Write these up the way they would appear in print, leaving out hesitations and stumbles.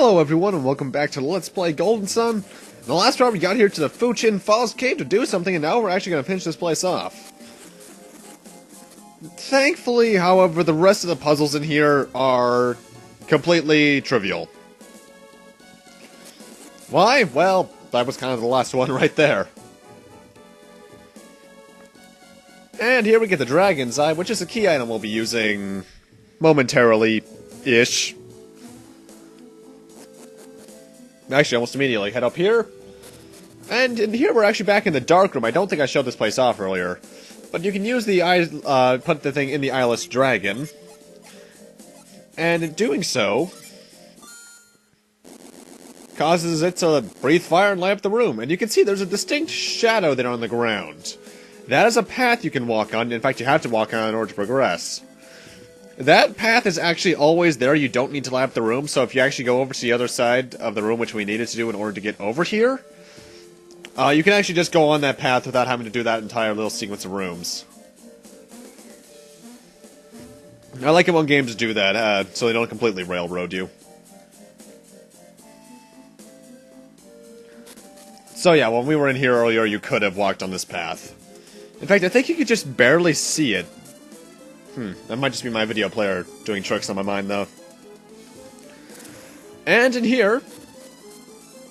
Hello everyone and welcome back to Let's Play Golden Sun. In the last round we got here to the Fuchin Falls Cave to do something, and now we're actually going to finish this place off. Thankfully, however, the rest of the puzzles in here are completely trivial. Why? Well, that was kind of the last one right there. And here we get the Dragon's Eye, which is a key item we'll be using momentarily-ish. Actually, almost immediately. Head up here. And in here, we're actually back in the dark room. I don't think I showed this place off earlier. But you can use the put the thing in the eyeless dragon. And in doing so, causes it to breathe fire and light up the room. And you can see there's a distinct shadow there on the ground. That is a path you can walk on. In fact, you have to walk on in order to progress. That path is actually always there. You don't need to light up the room, so if you actually go over to the other side of the room, which we needed to do in order to get over here, you can actually just go on that path without having to do that entire little sequence of rooms. I like it when games do that, so they don't completely railroad you. So yeah, when we were in here earlier, you could have walked on this path. In fact, I think you could just barely see it. That might just be my video player doing tricks on my mind, though. And in here,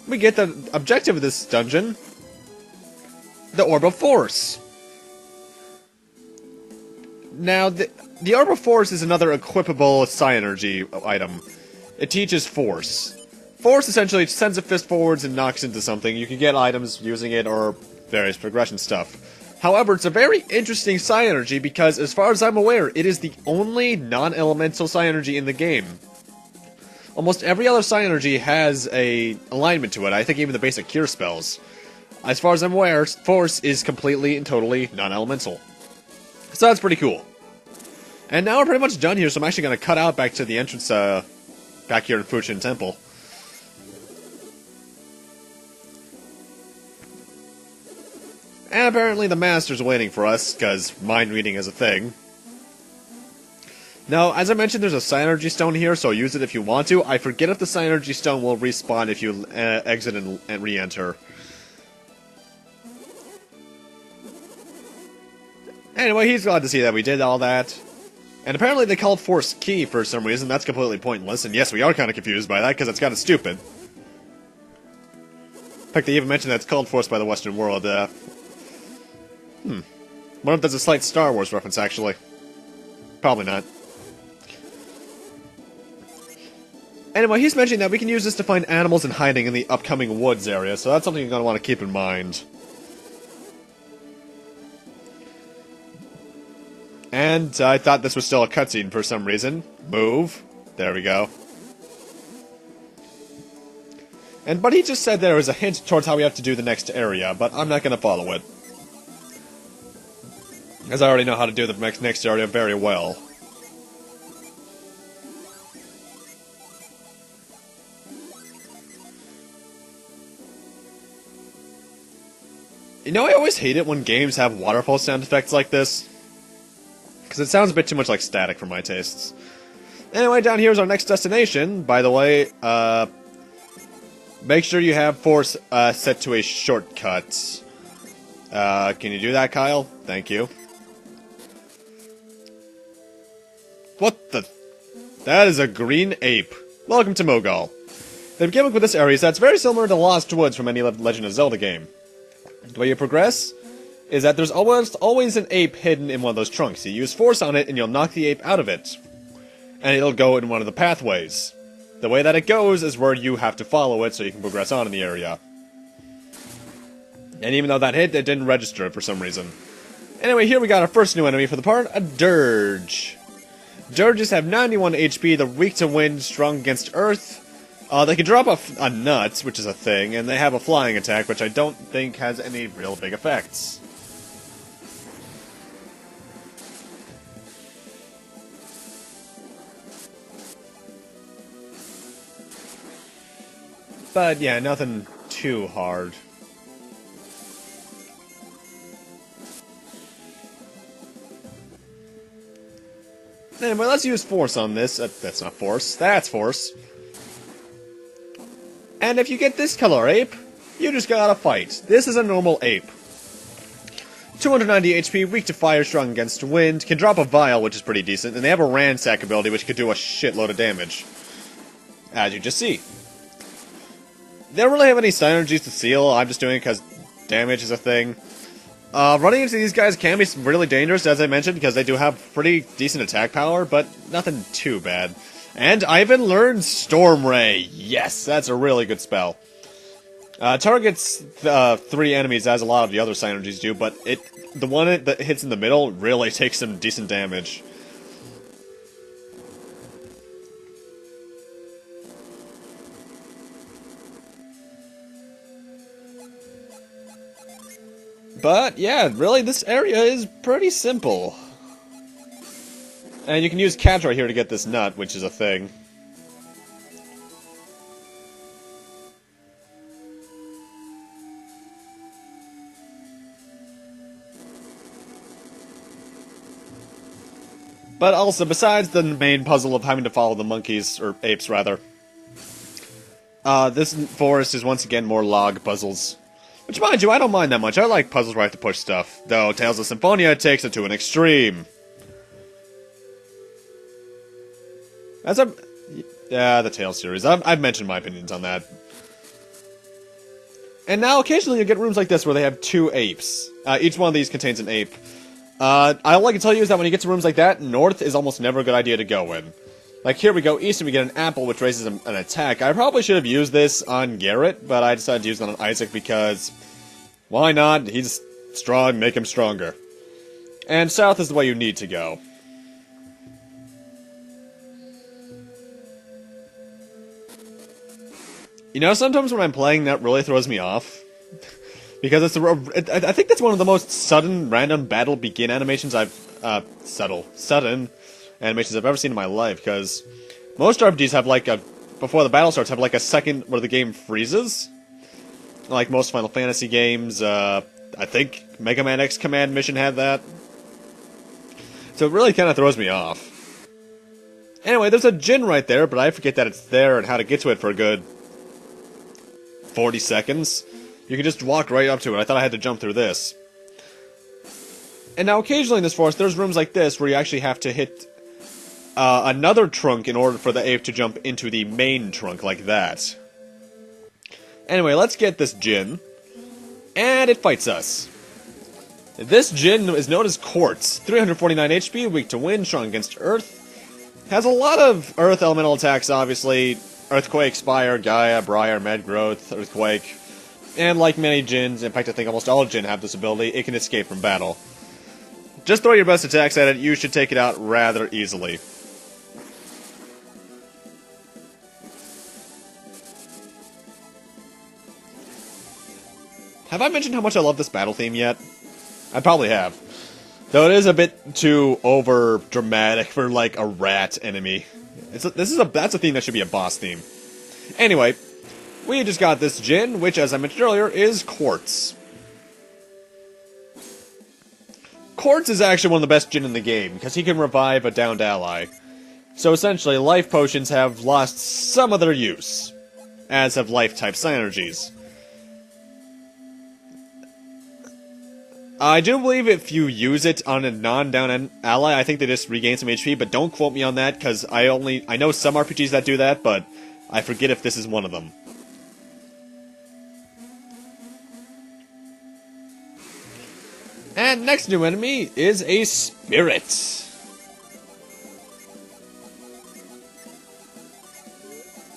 we get the objective of this dungeon, the Orb of Force. Now, the Orb of Force is another equipable Psy-Energy item. It teaches Force. Force essentially sends a fist forwards and knocks into something. You can get items using it or various progression stuff. However, it's a very interesting Psy-Energy because, as far as I'm aware, it is the only non-elemental Psy-Energy in the game. Almost every other Psy-Energy has a alignment to it. I think even the basic cure spells. As far as I'm aware, Force is completely and totally non-elemental. So that's pretty cool. And now we're pretty much done here, so I'm actually going to cut out back to the entrance back here in Fuchin Temple. And apparently the Master's waiting for us, because mind reading is a thing. Now, as I mentioned, there's a Psy-Energy Stone here, so use it if you want to. I forget if the Psy-Energy Stone will respawn if you exit and re-enter. Anyway, he's glad to see that we did all that. And apparently they called Force Key for some reason. That's completely pointless, and yes, we are kind of confused by that, because it's kind of stupid. In fact, they even mentioned that it's called Force by the Western world. Wonder if there's a slight Star Wars reference, actually. Probably not. Anyway, he's mentioning that we can use this to find animals in hiding in the upcoming woods area, so that's something you're going to want to keep in mind. And I thought this was still a cutscene for some reason. Move. There we go. But he just said there was a hint towards how we have to do the next area, but I'm not going to follow it. As I already know how to do the next area very well. You know, I always hate it when games have waterfall sound effects like this. Because it sounds a bit too much like static for my tastes. Anyway, down here is our next destination. By the way, make sure you have Force set to a shortcut. Can you do that, Kyle? Thank you. What the? That is a green ape. Welcome to Mogal. The gimmick with this area is that it's very similar to Lost Woods from any Legend of Zelda game. The way you progress is that there's always an ape hidden in one of those trunks. You use Force on it and you'll knock the ape out of it. And it'll go in one of the pathways. The way that it goes is where you have to follow it so you can progress on in the area. And even though that hit, it didn't register for some reason. Anyway, here we got our first new enemy for the part, a Dirge. Dirges have 91 HP, they're weak to wind, strong against earth. They can drop a nut, which is a thing, and they have a flying attack, which I don't think has any real big effects. But yeah, nothing too hard. Anyway, let's use Force on this. That's not Force. That's Force. And if you get this Killer Ape, you just gotta fight. This is a normal ape. 290 HP, weak to fire, strong against wind, can drop a vial, which is pretty decent, and they have a ransack ability, which could do a shitload of damage. As you just see. They don't really have any synergies to seal, I'm just doing it because damage is a thing. Running into these guys can be really dangerous, as I mentioned, because they do have pretty decent attack power, but nothing too bad. And I even learned Storm Ray! Yes, that's a really good spell. Targets 3 enemies, as a lot of the other synergies do, but the one that hits in the middle really takes some decent damage. But, yeah, really, this area is pretty simple. And you can use Catch right here to get this nut, which is a thing. But also, besides the main puzzle of having to follow the monkeys, or apes, rather, this forest is once again more log puzzles. Which, mind you, I don't mind that much. I like puzzles where I have to push stuff. Though, Tales of Symphonia takes it to an extreme. Yeah, the Tales series. I've mentioned my opinions on that. And now, occasionally you get rooms like this where they have 2 apes. Each one of these contains an ape. All I can tell you is that when you get to rooms like that, north is almost never a good idea to go in. Like, here we go east and we get an apple, which raises an attack. I probably should have used this on Garrett, but I decided to use it on Isaac because... why not? He's strong, make him stronger. And south is the way you need to go. You know, sometimes when I'm playing, that really throws me off. Because I think that's one of the most sudden, random battle begin animations sudden animations I've ever seen in my life, because most RPGs have like before the battle starts, have like a second where the game freezes. Like most Final Fantasy games, I think Mega Man X Command Mission had that. So it really kind of throws me off. Anyway, there's a Djinn right there, but I forget that it's there and how to get to it for a good 40 seconds. You can just walk right up to it. I thought I had to jump through this. And now occasionally in this forest, there's rooms like this where you actually have to hit another trunk in order for the ape to jump into the main trunk like that. Anyway, let's get this Djinn. And it fights us. This Djinn is known as Quartz. 349 HP, weak to wind, strong against earth. Has a lot of earth elemental attacks, obviously. Earthquake, Spire, Gaia, Briar, Mad Growth, Earthquake. And like many Djinns, in fact I think almost all Djinn have this ability, it can escape from battle. Just throw your best attacks at it, you should take it out rather easily. Have I mentioned how much I love this battle theme yet? I probably have. Though it is a bit too over-dramatic for, like, a rat enemy. That's a theme that should be a boss theme. Anyway, we just got this Djinn, which, as I mentioned earlier, is Quartz. Quartz is actually one of the best Djinn in the game, because he can revive a downed ally. So essentially, life potions have lost some of their use, as have life-type synergies. I do believe if you use it on a non-down ally, I think they just regain some HP, but don't quote me on that, because I know some RPGs that do that, but I forget if this is one of them. And next new enemy is a spirit.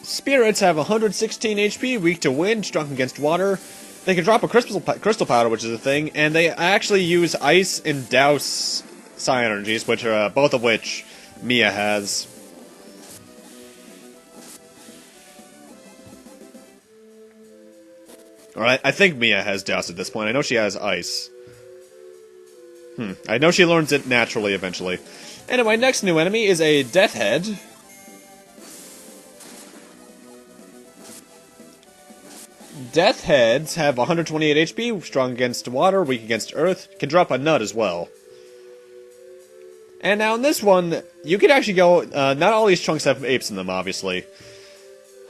Spirits have 116 HP, weak to wind, strong against water. They can drop a crystal powder, which is a thing, and they actually use ice and douse synergies, which are both of which Mia has. Alright, I think Mia has douse at this point. I know she has ice. I know she learns it naturally eventually. Anyway, next new enemy is a Death Head. Death Heads have 128 HP, strong against water, weak against earth, can drop a nut as well. And now in this one, you can actually go, not all these chunks have apes in them, obviously.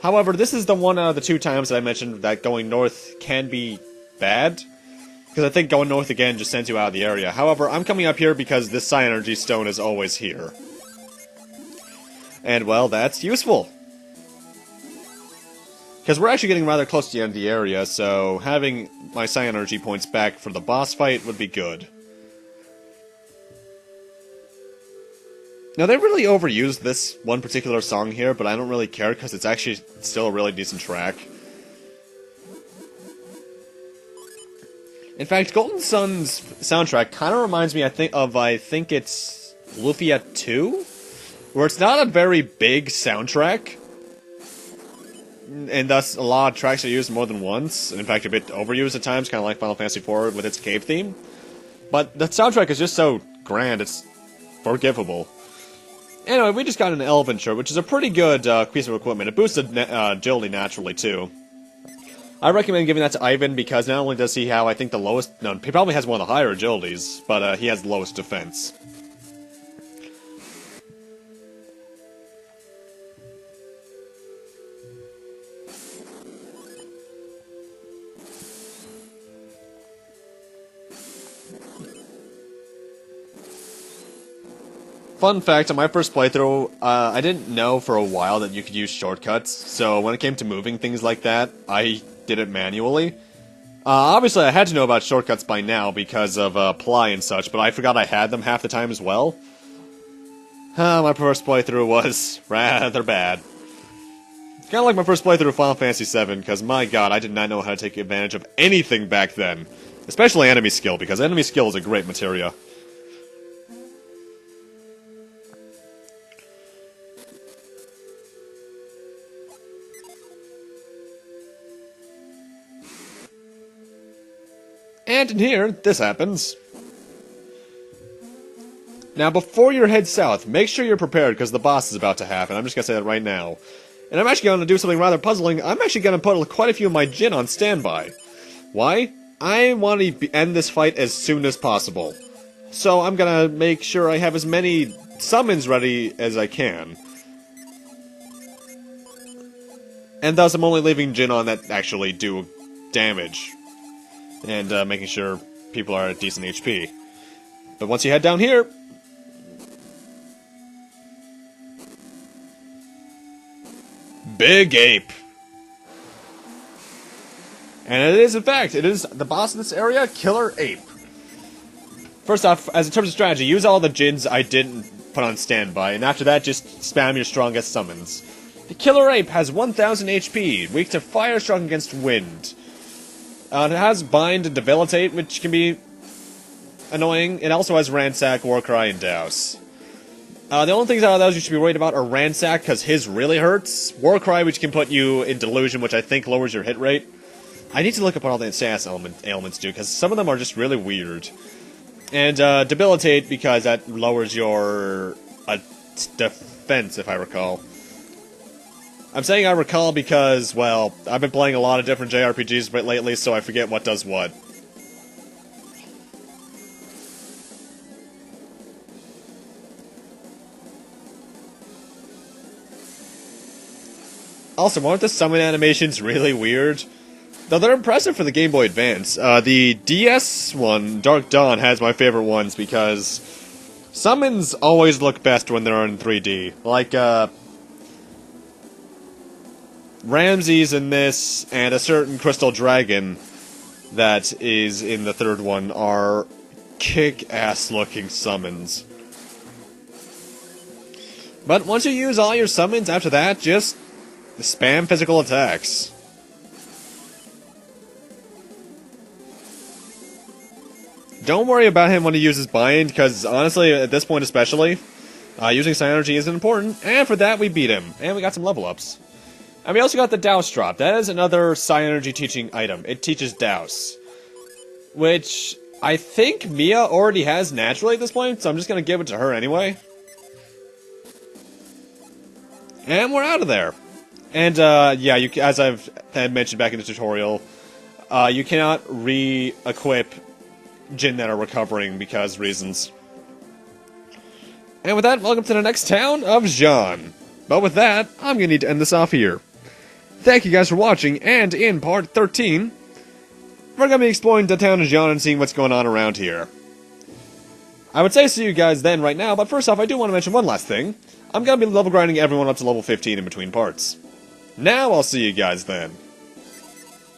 However, this is the one out of the 2 times that I mentioned that going north can be bad. Because I think going north again just sends you out of the area. However, I'm coming up here because this Psi Energy Stone is always here. And, well, that's useful. Because we're actually getting rather close to the end of the area, so having my Psi Energy points back for the boss fight would be good. Now, they really overused this one particular song here, but I don't really care because it's actually still a really decent track. In fact, Golden Sun's soundtrack kind of reminds me, I think it's Lufia 2? Where it's not a very big soundtrack, and thus a lot of tracks are used more than once, and in fact a bit overused at times, kind of like Final Fantasy IV with its cave theme. But the soundtrack is just so grand, it's forgivable. Anyway, we just got an Elven shirt, which is a pretty good piece of equipment. It boosted agility naturally, too. I recommend giving that to Ivan because not only does he have, I think, the lowest... No, he probably has one of the higher agilities, but he has the lowest defense. Fun fact, on my first playthrough, I didn't know for a while that you could use shortcuts, so when it came to moving things like that, I did it manually. Obviously, I had to know about shortcuts by now because of Ply and such, but I forgot I had them half the time as well. My first playthrough was rather bad. Kind of like my first playthrough of Final Fantasy VII, because my god, I did not know how to take advantage of anything back then. Especially enemy skill, because enemy skill is a great materia. And in here, this happens. Now, before you head south, make sure you're prepared, because the boss is about to happen. I'm just going to say that right now. And I'm actually going to do something rather puzzling. I'm actually going to put quite a few of my Djinn on standby. Why? I want to end this fight as soon as possible. So I'm going to make sure I have as many summons ready as I can. And thus, I'm only leaving Djinn on that actually do damage. And making sure people are at decent HP. But once you head down here... Big Ape! And it is, in fact, it is the boss of this area, Killer Ape. First off, as in terms of strategy, use all the Djinns I didn't put on standby, and after that, just spam your strongest summons. The Killer Ape has 1000 HP, weak to fire, strong against wind. It has Bind and Debilitate, which can be annoying. It also has Ransack, Warcry, and Douse. The only things out of those you should be worried about are Ransack, because his really hurts. Warcry, which can put you in Delusion, which I think lowers your hit rate. I need to look up what all the status ailments do, because some of them are just really weird. And Debilitate, because that lowers your defense, if I recall. I'm saying I recall because, well, I've been playing a lot of different JRPGs lately, so I forget what does what. Also, aren't the summon animations really weird? Though they're impressive for the Game Boy Advance. The DS one, Dark Dawn, has my favorite ones because summons always look best when they're in 3D. Like, Ramses in this, and a certain Crystal Dragon that is in the third one are kick-ass looking summons. But once you use all your summons, after that, just spam physical attacks. Don't worry about him when he uses Bind, because honestly, at this point especially, using Psi Energy isn't important, and for that we beat him, and we got some level ups. And we also got the Douse drop. That is another Psi Energy teaching item. It teaches Douse. Which I think Mia already has naturally at this point, so I'm just going to give it to her anyway. And we're out of there. And, yeah, as I've had mentioned back in the tutorial, you cannot re-equip Djinn that are recovering because reasons. And with that, welcome to the next town of Djinn. But with that, I'm going to need to end this off here. thank you guys for watching, and in part 13, we're gonna be exploring the town of Djinn and seeing what's going on around here. I would say see you guys then right now, but first off, I do want to mention one last thing. I'm gonna be level grinding everyone up to level 15 in between parts. Now I'll see you guys then.